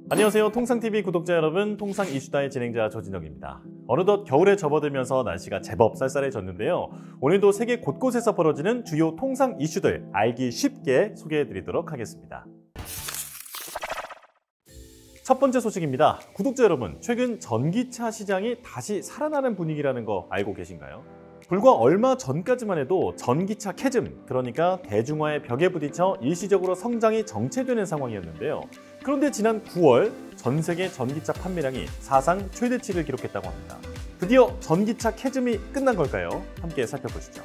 안녕하세요. 통상TV 구독자 여러분, 통상 이슈다의 진행자 조진혁입니다. 어느덧 겨울에 접어들면서 날씨가 제법 쌀쌀해졌는데요. 오늘도 세계 곳곳에서 벌어지는 주요 통상 이슈들 알기 쉽게 소개해드리도록 하겠습니다. 첫 번째 소식입니다. 구독자 여러분, 최근 전기차 시장이 다시 살아나는 분위기라는 거 알고 계신가요? 불과 얼마 전까지만 해도 전기차 캐즘, 그러니까 대중화의 벽에 부딪혀 일시적으로 성장이 정체되는 상황이었는데요. 그런데 지난 9월 전 세계 전기차 판매량이 사상 최대치를 기록했다고 합니다. 드디어 전기차 캐즘이 끝난 걸까요? 함께 살펴보시죠.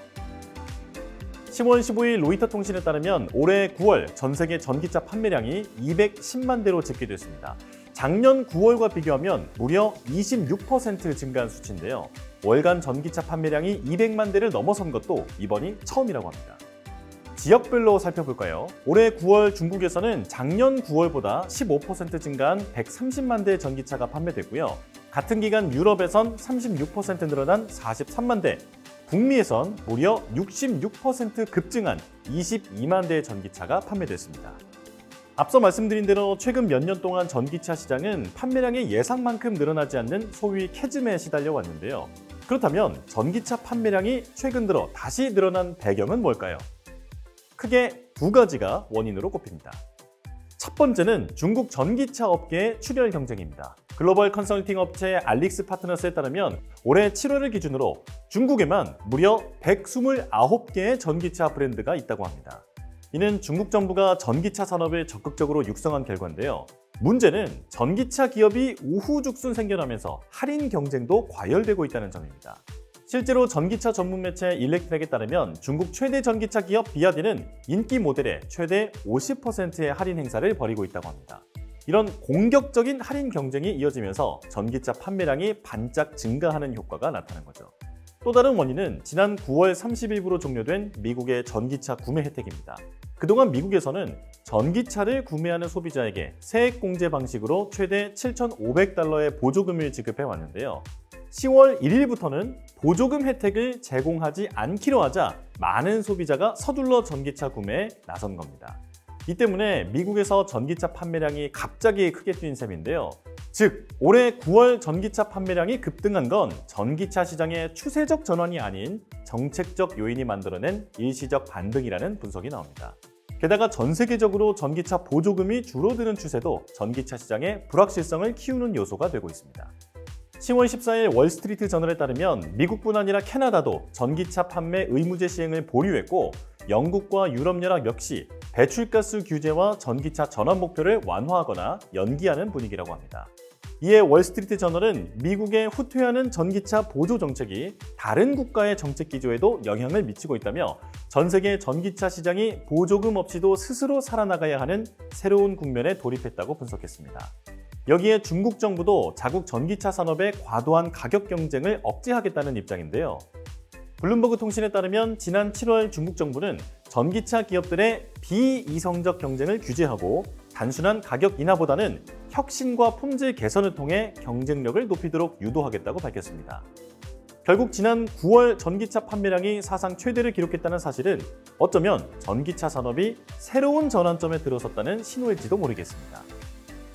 10월 15일 로이터 통신에 따르면 올해 9월 전 세계 전기차 판매량이 210만 대로 집계됐습니다. 작년 9월과 비교하면 무려 26% 증가한 수치인데요. 월간 전기차 판매량이 200만 대를 넘어선 것도 이번이 처음이라고 합니다. 지역별로 살펴볼까요? 올해 9월 중국에서는 작년 9월보다 15% 증가한 130만 대 전기차가 판매됐고요. 같은 기간 유럽에선 36% 늘어난 43만 대, 북미에선 무려 66% 급증한 22만 대의 전기차가 판매됐습니다. 앞서 말씀드린 대로 최근 몇 년 동안 전기차 시장은 판매량이 예상만큼 늘어나지 않는 소위 캐즘에 시달려 왔는데요. 그렇다면 전기차 판매량이 최근 들어 다시 늘어난 배경은 뭘까요? 크게 두 가지가 원인으로 꼽힙니다. 첫 번째는 중국 전기차 업계의 출혈 경쟁입니다. 글로벌 컨설팅 업체 알릭스 파트너스에 따르면 올해 7월을 기준으로 중국에만 무려 129개의 전기차 브랜드가 있다고 합니다. 이는 중국 정부가 전기차 산업을 적극적으로 육성한 결과인데요. 문제는 전기차 기업이 우후죽순 생겨나면서 할인 경쟁도 과열되고 있다는 점입니다. 실제로 전기차 전문 매체 일렉트랙에 따르면 중국 최대 전기차 기업 비아디는 인기 모델에 최대 50%의 할인 행사를 벌이고 있다고 합니다. 이런 공격적인 할인 경쟁이 이어지면서 전기차 판매량이 반짝 증가하는 효과가 나타난 거죠. 또 다른 원인은 지난 9월 30일부로 종료된 미국의 전기차 구매 혜택입니다. 그동안 미국에서는 전기차를 구매하는 소비자에게 세액공제 방식으로 최대 7,500달러의 보조금을 지급해 왔는데요. 10월 1일부터는 보조금 혜택을 제공하지 않기로 하자 많은 소비자가 서둘러 전기차 구매에 나선 겁니다. 이 때문에 미국에서 전기차 판매량이 갑자기 크게 뛴 셈인데요. 즉, 올해 9월 전기차 판매량이 급등한 건 전기차 시장의 추세적 전환이 아닌 정책적 요인이 만들어낸 일시적 반등이라는 분석이 나옵니다. 게다가 전 세계적으로 전기차 보조금이 줄어드는 추세도 전기차 시장의 불확실성을 키우는 요소가 되고 있습니다. 10월 14일 월스트리트 저널에 따르면 미국뿐 아니라 캐나다도 전기차 판매 의무제 시행을 보류했고 영국과 유럽연합 역시 배출가스 규제와 전기차 전환 목표를 완화하거나 연기하는 분위기라고 합니다. 이에 월스트리트 저널은 미국의 후퇴하는 전기차 보조 정책이 다른 국가의 정책 기조에도 영향을 미치고 있다며 전 세계 전기차 시장이 보조금 없이도 스스로 살아나가야 하는 새로운 국면에 돌입했다고 분석했습니다. 여기에 중국 정부도 자국 전기차 산업의 과도한 가격 경쟁을 억제하겠다는 입장인데요. 블룸버그 통신에 따르면 지난 7월 중국 정부는 전기차 기업들의 비이성적 경쟁을 규제하고 단순한 가격 인하보다는 혁신과 품질 개선을 통해 경쟁력을 높이도록 유도하겠다고 밝혔습니다. 결국 지난 9월 전기차 판매량이 사상 최대를 기록했다는 사실은 어쩌면 전기차 산업이 새로운 전환점에 들어섰다는 신호일지도 모르겠습니다.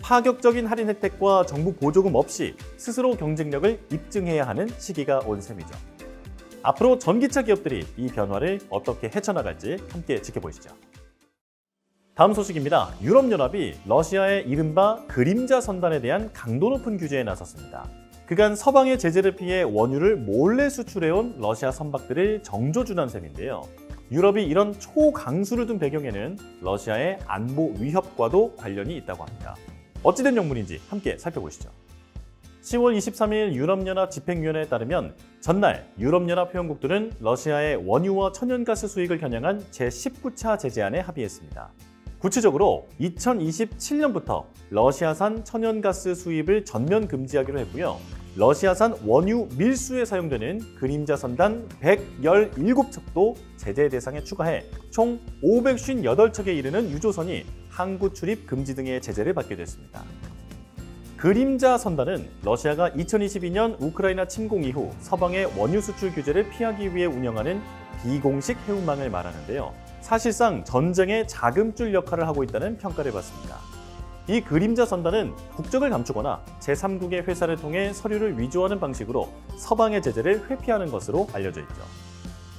파격적인 할인 혜택과 정부 보조금 없이 스스로 경쟁력을 입증해야 하는 시기가 온 셈이죠. 앞으로 전기차 기업들이 이 변화를 어떻게 헤쳐나갈지 함께 지켜보시죠. 다음 소식입니다. 유럽연합이 러시아의 이른바 그림자 선단에 대한 강도 높은 규제에 나섰습니다. 그간 서방의 제재를 피해 원유를 몰래 수출해온 러시아 선박들을 정조준한 셈인데요. 유럽이 이런 초강수를 둔 배경에는 러시아의 안보 위협과도 관련이 있다고 합니다. 어찌된 영문인지 함께 살펴보시죠. 10월 23일 유럽연합 집행위원회에 따르면 전날 유럽연합 회원국들은 러시아의 원유와 천연가스 수익을 겨냥한 제19차 제재안에 합의했습니다. 구체적으로 2027년부터 러시아산 천연가스 수입을 전면 금지하기로 했고요. 러시아산 원유 밀수에 사용되는 그림자 선단 117척도 제재 대상에 추가해 총 558척에 이르는 유조선이 항구 출입 금지 등의 제재를 받게 됐습니다. 그림자 선단은 러시아가 2022년 우크라이나 침공 이후 서방의 원유 수출 규제를 피하기 위해 운영하는 비공식 해운망을 말하는데요. 사실상 전쟁의 자금줄 역할을 하고 있다는 평가를 받습니다. 이 그림자 선단은 국적을 감추거나 제3국의 회사를 통해 서류를 위조하는 방식으로 서방의 제재를 회피하는 것으로 알려져 있죠.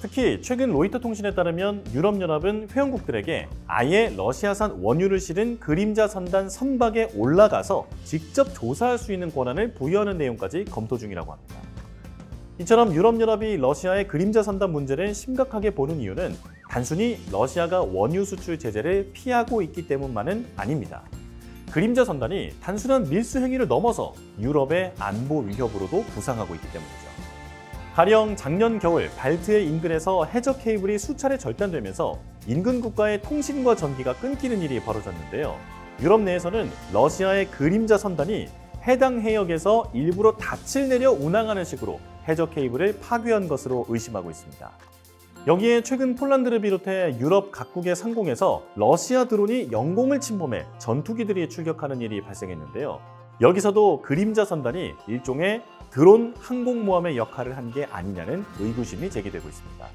특히 최근 로이터 통신에 따르면 유럽연합은 회원국들에게 아예 러시아산 원유를 실은 그림자 선단 선박에 올라가서 직접 조사할 수 있는 권한을 부여하는 내용까지 검토 중이라고 합니다. 이처럼 유럽연합이 러시아의 그림자 선단 문제를 심각하게 보는 이유는 단순히 러시아가 원유 수출 제재를 피하고 있기 때문만은 아닙니다. 그림자 선단이 단순한 밀수 행위를 넘어서 유럽의 안보 위협으로도 부상하고 있기 때문이죠. 가령 작년 겨울 발트해 인근에서 해저 케이블이 수차례 절단되면서 인근 국가의 통신과 전기가 끊기는 일이 벌어졌는데요. 유럽 내에서는 러시아의 그림자 선단이 해당 해역에서 일부러 닻을 내려 운항하는 식으로 해저 케이블을 파괴한 것으로 의심하고 있습니다. 여기에 최근 폴란드를 비롯해 유럽 각국의 상공에서 러시아 드론이 영공을 침범해 전투기들이 출격하는 일이 발생했는데요. 여기서도 그림자 선단이 일종의 드론 항공모함의 역할을 한 게 아니냐는 의구심이 제기되고 있습니다.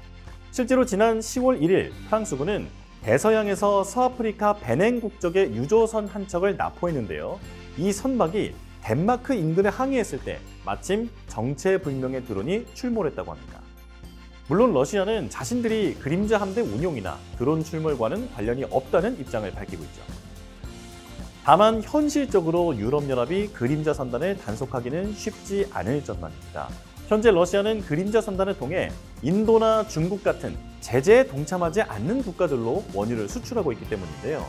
실제로 지난 10월 1일 프랑스군은 대서양에서 서아프리카 베냉 국적의 유조선 한 척을 납포했는데요. 이 선박이 덴마크 인근에 항해했을 때 마침 정체불명의 드론이 출몰했다고 합니다. 물론 러시아는 자신들이 그림자 함대 운용이나 드론 출몰과는 관련이 없다는 입장을 밝히고 있죠. 다만 현실적으로 유럽연합이 그림자 선단을 단속하기는 쉽지 않을 전망입니다. 현재 러시아는 그림자 선단을 통해 인도나 중국 같은 제재에 동참하지 않는 국가들로 원유를 수출하고 있기 때문인데요.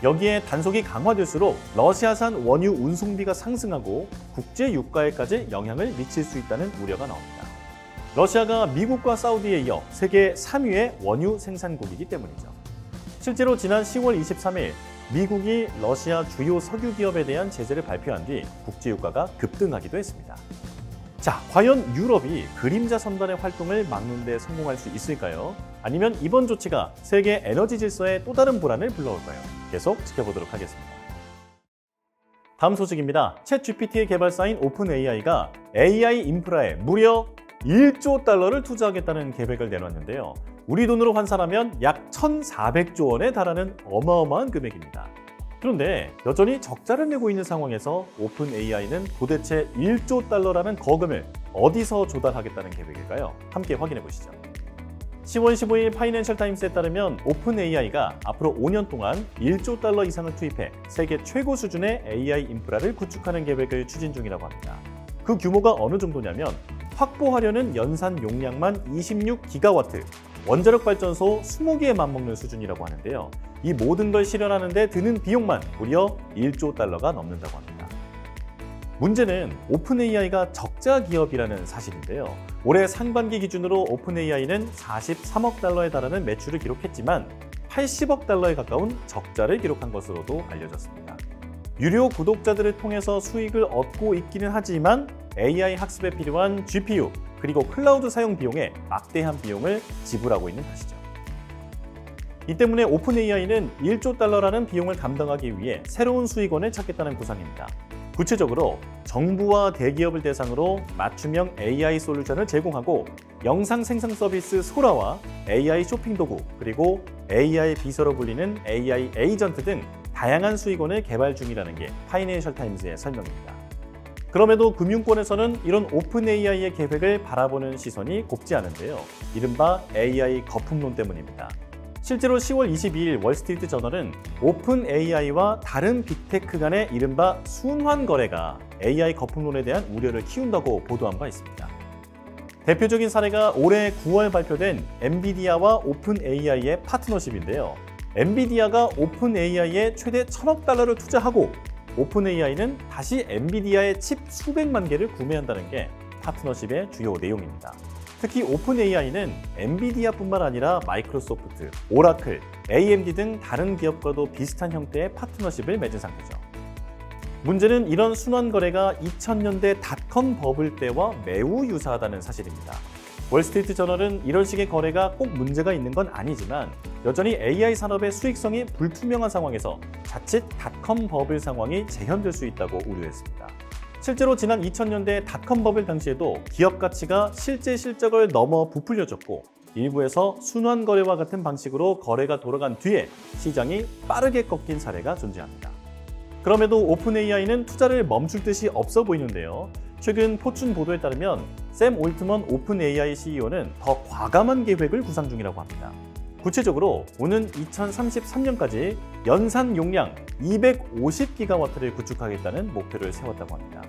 여기에 단속이 강화될수록 러시아산 원유 운송비가 상승하고 국제 유가에까지 영향을 미칠 수 있다는 우려가 나옵니다. 러시아가 미국과 사우디에 이어 세계 3위의 원유 생산국이기 때문이죠. 실제로 지난 10월 23일 미국이 러시아 주요 석유 기업에 대한 제재를 발표한 뒤 국제 유가가 급등하기도 했습니다. 자, 과연 유럽이 그림자 선단의 활동을 막는 데 성공할 수 있을까요? 아니면 이번 조치가 세계 에너지 질서에 또 다른 불안을 불러올까요? 계속 지켜보도록 하겠습니다. 다음 소식입니다. 챗GPT의 개발사인 오픈AI가 AI 인프라에 무려 1조 달러를 투자하겠다는 계획을 내놨는데요. 우리 돈으로 환산하면 약 1,400조 원에 달하는 어마어마한 금액입니다. 그런데 여전히 적자를 내고 있는 상황에서 오픈AI는 도대체 1조 달러라는 거금을 어디서 조달하겠다는 계획일까요? 함께 확인해 보시죠. 10월 15일 파이낸셜 타임스에 따르면 오픈AI가 앞으로 5년 동안 1조 달러 이상을 투입해 세계 최고 수준의 AI 인프라를 구축하는 계획을 추진 중이라고 합니다. 그 규모가 어느 정도냐면 확보하려는 연산 용량만 26기가와트, 원자력 발전소 20개에 맞먹는 수준이라고 하는데요. 이 모든 걸 실현하는 데 드는 비용만 무려 1조 달러가 넘는다고 합니다. 문제는 오픈AI가 적자 기업이라는 사실인데요. 올해 상반기 기준으로 오픈AI는 43억 달러에 달하는 매출을 기록했지만 80억 달러에 가까운 적자를 기록한 것으로도 알려졌습니다. 유료 구독자들을 통해서 수익을 얻고 있기는 하지만 AI 학습에 필요한 GPU 그리고 클라우드 사용 비용에 막대한 비용을 지불하고 있는 탓이죠. 이 때문에 오픈AI는 1조 달러라는 비용을 감당하기 위해 새로운 수익원을 찾겠다는 구상입니다. 구체적으로 정부와 대기업을 대상으로 맞춤형 AI 솔루션을 제공하고 영상 생성 서비스 소라와 AI 쇼핑 도구 그리고 AI 비서로 불리는 AI 에이전트 등 다양한 수익원을 개발 중이라는 게 파이낸셜 타임스의 설명입니다. 그럼에도 금융권에서는 이런 오픈AI의 계획을 바라보는 시선이 곱지 않은데요. 이른바 AI 거품론 때문입니다. 실제로 10월 22일 월스트리트 저널은 오픈AI와 다른 빅테크 간의 이른바 순환 거래가 AI 거품론에 대한 우려를 키운다고 보도한 바 있습니다. 대표적인 사례가 올해 9월 발표된 엔비디아와 오픈AI의 파트너십인데요. 엔비디아가 오픈AI에 최대 1,000억 달러를 투자하고 오픈AI는 다시 엔비디아의 칩 수백만 개를 구매한다는 게 파트너십의 주요 내용입니다. 특히 오픈AI는 엔비디아뿐만 아니라 마이크로소프트, 오라클, AMD 등 다른 기업과도 비슷한 형태의 파트너십을 맺은 상태죠. 문제는 이런 순환 거래가 2000년대 닷컴 버블 때와 매우 유사하다는 사실입니다. 월스트리트 저널은 이런 식의 거래가 꼭 문제가 있는 건 아니지만 여전히 AI 산업의 수익성이 불투명한 상황에서 자칫 닷컴 버블 상황이 재현될 수 있다고 우려했습니다. 실제로 지난 2000년대 닷컴 버블 당시에도 기업 가치가 실제 실적을 넘어 부풀려졌고 일부에서 순환 거래와 같은 방식으로 거래가 돌아간 뒤에 시장이 빠르게 꺾인 사례가 존재합니다. 그럼에도 오픈 AI는 투자를 멈출 듯이 없어 보이는데요. 최근 포춘 보도에 따르면 샘 올트먼 오픈 AI CEO는 더 과감한 계획을 구상 중이라고 합니다. 구체적으로 오는 2033년까지 연산 용량 250기가와트를 구축하겠다는 목표를 세웠다고 합니다.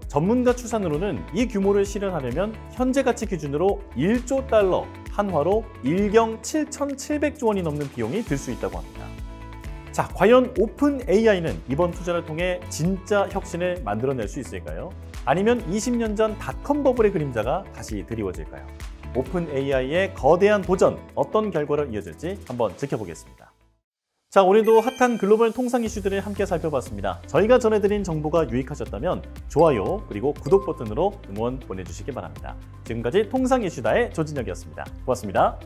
전문가 추산으로는 이 규모를 실현하려면 현재 가치 기준으로 1조 달러, 한화로 1경 7,700조 원이 넘는 비용이 들 수 있다고 합니다. 자, 과연 오픈 AI는 이번 투자를 통해 진짜 혁신을 만들어낼 수 있을까요? 아니면 20년 전 닷컴 버블의 그림자가 다시 드리워질까요? 오픈 AI의 거대한 도전, 어떤 결과를 이어질지 한번 지켜보겠습니다. 자, 오늘도 핫한 글로벌 통상 이슈들을 함께 살펴봤습니다. 저희가 전해드린 정보가 유익하셨다면 좋아요 그리고 구독 버튼으로 응원 보내주시기 바랍니다. 지금까지 통상 이슈다의 조진혁이었습니다. 고맙습니다.